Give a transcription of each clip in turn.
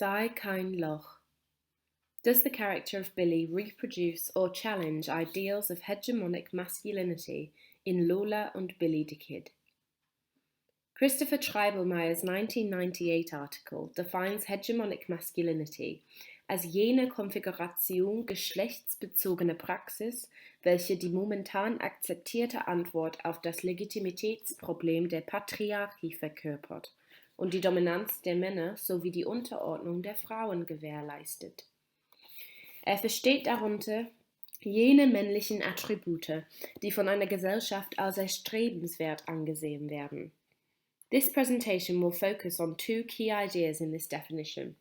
Sei kein Loch. Does the character of Bili reproduce or challenge ideals of hegemonic masculinity in Lola und Bilidikid? Christopher Treibelmeyer's 1998 article defines hegemonic masculinity als jene Konfiguration geschlechtsbezogener Praxis, welche die momentan akzeptierte Antwort auf das Legitimitätsproblem der Patriarchie verkörpert und die Dominanz der Männer sowie die Unterordnung der Frauen gewährleistet. Er versteht darunter jene männlichen Attribute, die von einer Gesellschaft als erstrebenswert angesehen werden. This presentation will focus on two key ideas in this definition: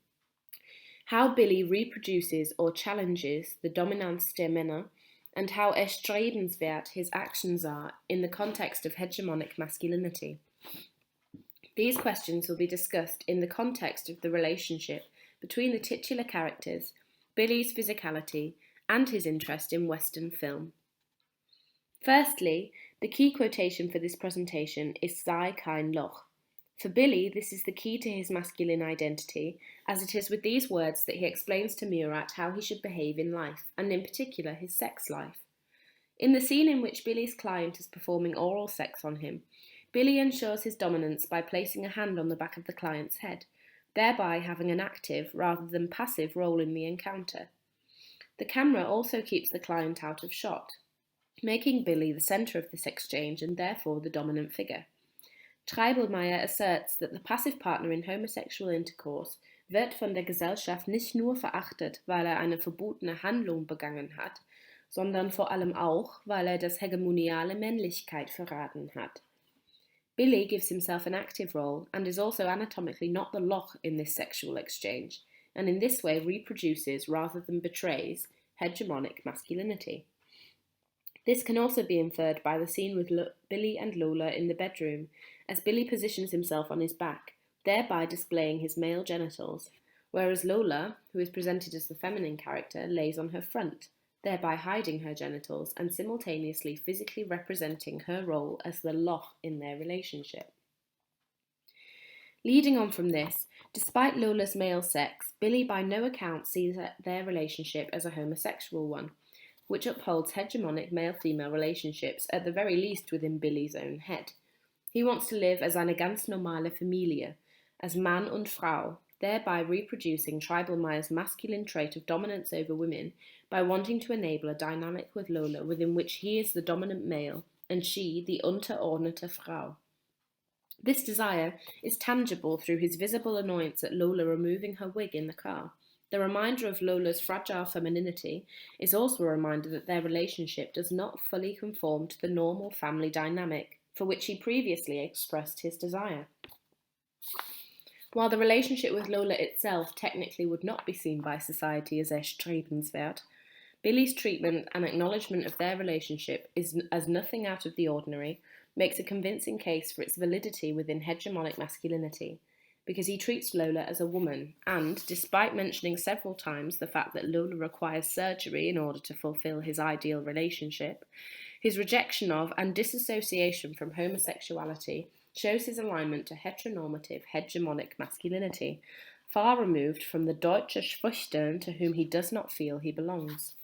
how Bili reproduces or challenges the dominance der Männer, and how erstrebenswert his actions are in the context of hegemonic masculinity. These questions will be discussed in the context of the relationship between the titular characters, Bili's physicality, and his interest in Western film. Firstly, the key quotation for this presentation is Sei kein Loch. For Bili, this is the key to his masculine identity, as it is with these words that he explains to Murat how he should behave in life, and in particular his sex life. In the scene in which Bili's client is performing oral sex on him, Bili ensures his dominance by placing a hand on the back of the client's head, thereby having an active rather than passive role in the encounter. The camera also keeps the client out of shot, making Bili the centre of this exchange and therefore the dominant figure. Treibelmeyer asserts that the passive partner in homosexual intercourse wird von der Gesellschaft nicht nur verachtet, weil eine verbotene Handlung begangen hat, sondern vor allem auch, weil das hegemoniale Männlichkeit verraten hat. Bili gives himself an active role and is also anatomically not the loch in this sexual exchange, and in this way reproduces rather than betrays hegemonic masculinity. This can also be inferred by the scene with Bili and Lola in the bedroom, as Bili positions himself on his back, thereby displaying his male genitals, whereas Lola, who is presented as the feminine character, lays on her front, thereby hiding her genitals and simultaneously physically representing her role as the loch in their relationship. Leading on from this, despite Lola's male sex, Bili by no account sees their relationship as a homosexual one, which upholds hegemonic male-female relationships at the very least within Bili's own head. He wants to live as eine ganz normale Familie, as Mann und Frau, thereby reproducing Treibelmeyer's masculine trait of dominance over women by wanting to enable a dynamic with Lola within which he is the dominant male and she the unterordnete Frau. This desire is tangible through his visible annoyance at Lola removing her wig in the car. The reminder of Lola's fragile femininity is also a reminder that their relationship does not fully conform to the normal family dynamic for which he previously expressed his desire. While the relationship with Lola itself technically would not be seen by society as erstrebenswert, Bili's treatment and acknowledgement of their relationship as nothing out of the ordinary makes a convincing case for its validity within hegemonic masculinity, because he treats Lola as a woman and, despite mentioning several times the fact that Lola requires surgery in order to fulfill his ideal relationship, his rejection of and disassociation from homosexuality shows his alignment to heteronormative, hegemonic masculinity, far removed from the deutsche Schwuchteln to whom he does not feel he belongs.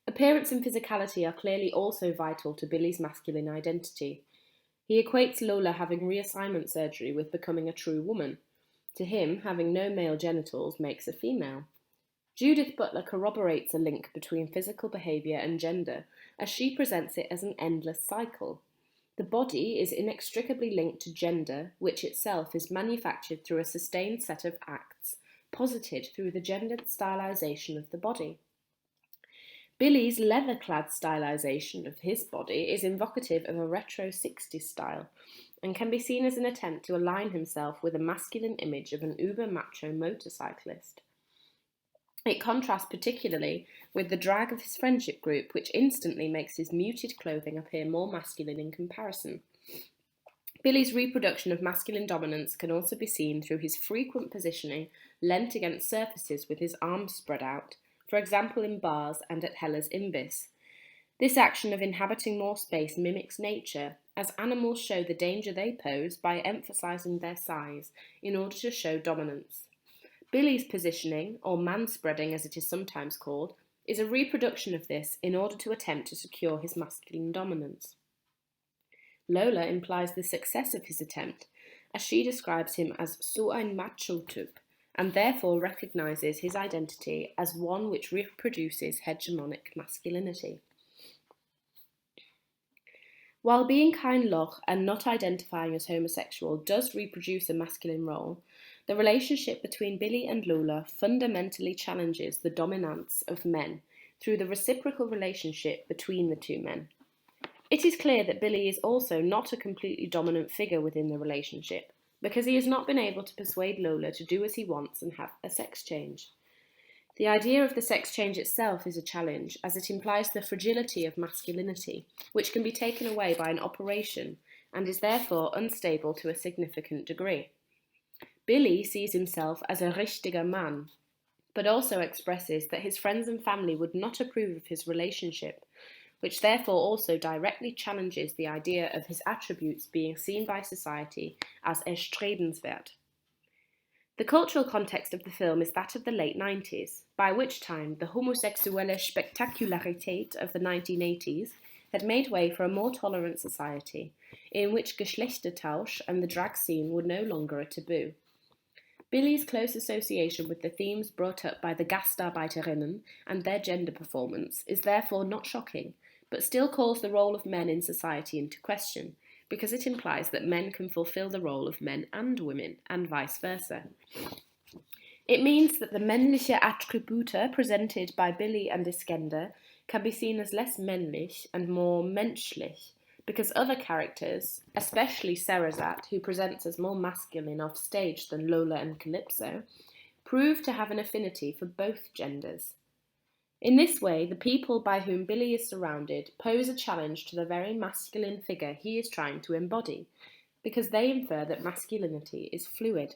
Appearance and physicality are clearly also vital to Bili's masculine identity. He equates Lola having reassignment surgery with becoming a true woman. To him, having no male genitals makes a female. Judith Butler corroborates a link between physical behaviour and gender, as she presents it as an endless cycle. The body is inextricably linked to gender, which itself is manufactured through a sustained set of acts, posited through the gendered stylisation of the body. Bili's leather-clad stylisation of his body is evocative of a retro 60s style, and can be seen as an attempt to align himself with a masculine image of an uber-macho motorcyclist. It contrasts particularly with the drag of his friendship group, which instantly makes his muted clothing appear more masculine in comparison. Bili's reproduction of masculine dominance can also be seen through his frequent positioning leant against surfaces with his arms spread out, for example in bars and at Hella's Imbiss. This action of inhabiting more space mimics nature, as animals show the danger they pose by emphasising their size in order to show dominance. Bili's positioning, or manspreading as it is sometimes called, is a reproduction of this in order to attempt to secure his masculine dominance. Lola implies the success of his attempt, as she describes him as so ein Macho-Typ, and therefore recognises his identity as one which reproduces hegemonic masculinity. While being kein Loch and not identifying as homosexual does reproduce a masculine role, the relationship between Bili and Lola fundamentally challenges the dominance of men through the reciprocal relationship between the two men. It is clear that Bili is also not a completely dominant figure within the relationship, because he has not been able to persuade Lola to do as he wants and have a sex change. The idea of the sex change itself is a challenge, as it implies the fragility of masculinity, which can be taken away by an operation and is therefore unstable to a significant degree. Bili sees himself as a richtiger Mann, but also expresses that his friends and family would not approve of his relationship, which therefore also directly challenges the idea of his attributes being seen by society as erstrebenswert. The cultural context of the film is that of the late 90s, by which time the homosexuelle Spektakularität of the 1980s had made way for a more tolerant society, in which Geschlechtertausch and the drag scene were no longer a taboo. Bili's close association with the themes brought up by the Gastarbeiterinnen and their gender performance is therefore not shocking, but still calls the role of men in society into question, because it implies that men can fulfill the role of men and women, and vice versa. It means that the männliche Attribute presented by Bili and Iskender can be seen as less männlich and more menschlich, because other characters, especially Sherazade, who presents as more masculine off stage than Lola and Calypso, prove to have an affinity for both genders. In this way, the people by whom Bili is surrounded pose a challenge to the very masculine figure he is trying to embody, because they infer that masculinity is fluid.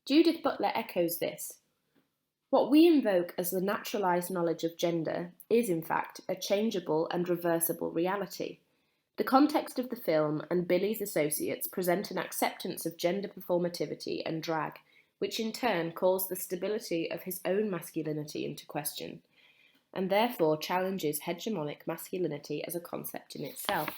Judith Butler echoes this. What we invoke as the naturalised knowledge of gender is, in fact, a changeable and reversible reality. The context of the film and Bili's associates present an acceptance of gender performativity and drag, which in turn calls the stability of his own masculinity into question, and therefore challenges hegemonic masculinity as a concept in itself.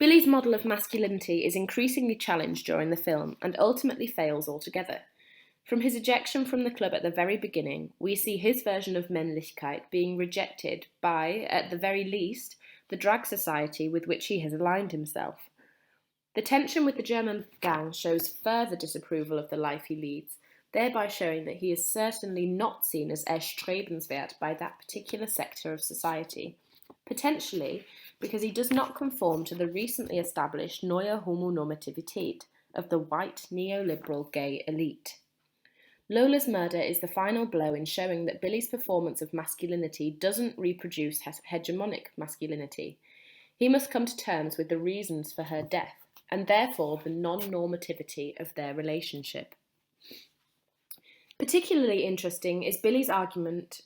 Bili's model of masculinity is increasingly challenged during the film and ultimately fails altogether. From his ejection from the club at the very beginning, we see his version of Männlichkeit being rejected by, at the very least, the drag society with which he has aligned himself. The tension with the German gang shows further disapproval of the life he leads, thereby showing that he is certainly not seen as erstrebenswert by that particular sector of society, potentially because he does not conform to the recently established Neue Homonormativität of the white neoliberal gay elite. Lola's murder is the final blow in showing that Bili's performance of masculinity doesn't reproduce hegemonic masculinity. He must come to terms with the reasons for her death, and therefore the non-normativity of their relationship. Particularly interesting is Bili's alignment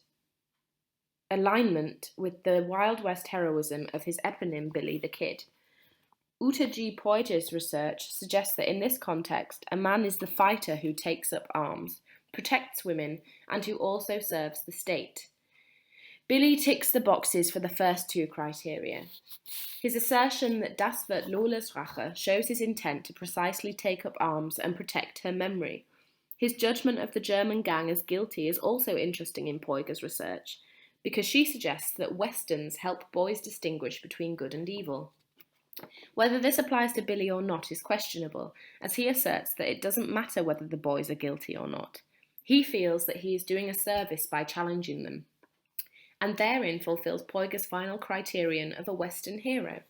with the Wild West heroism of his eponym Bilidikid. Uta G. Poiter's research suggests that in this context, a man is the fighter who takes up arms, protects women, and who also serves the state. Bili ticks the boxes for the first two criteria. His assertion that Das wird Lola's Rache shows his intent to precisely take up arms and protect her memory. His judgment of the German gang as guilty is also interesting in Poiter's research, because she suggests that Westerns help boys distinguish between good and evil. Whether this applies to Bili or not is questionable, as he asserts that it doesn't matter whether the boys are guilty or not. He feels that he is doing a service by challenging them, and therein fulfills Poiter's final criterion of a Western hero,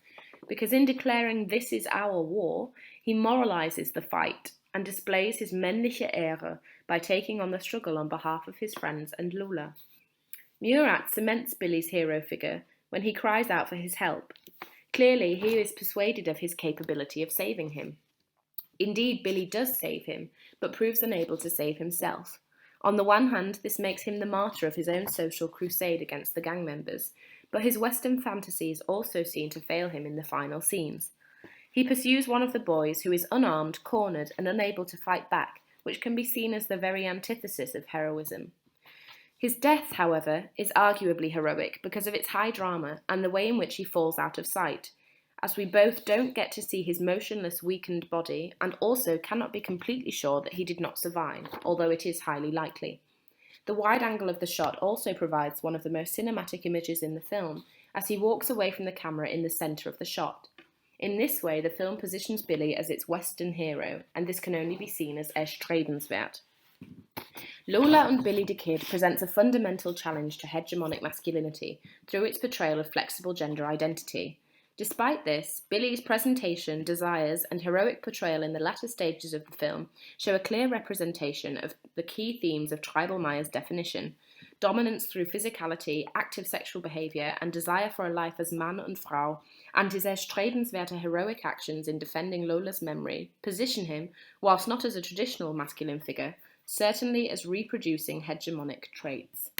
because in declaring "this is our war," he moralises the fight and displays his männliche Ehre by taking on the struggle on behalf of his friends and Lola. Murat cements Bili's hero figure when he cries out for his help. Clearly, he is persuaded of his capability of saving him. Indeed, Bili does save him, but proves unable to save himself. On the one hand, this makes him the martyr of his own social crusade against the gang members, but his Western fantasies also seem to fail him in the final scenes. He pursues one of the boys who is unarmed, cornered, and unable to fight back, which can be seen as the very antithesis of heroism. His death, however, is arguably heroic because of its high drama and the way in which he falls out of sight, as we both don't get to see his motionless, weakened body and also cannot be completely sure that he did not survive, although it is highly likely. The wide angle of the shot also provides one of the most cinematic images in the film, as he walks away from the camera in the centre of the shot. In this way, the film positions Bili as its Western hero, and this can only be seen as erstrebenswert. Lola and Bilidikid presents a fundamental challenge to hegemonic masculinity through its portrayal of flexible gender identity. Despite this, Bili's presentation, desires, and heroic portrayal in the latter stages of the film show a clear representation of the key themes of tribal Maya's definition: dominance through physicality, active sexual behaviour, and desire for a life as Mann und Frau, and his erstrebenswerte heroic actions in defending Lola's memory position him, whilst not as a traditional masculine figure, certainly as reproducing hegemonic traits.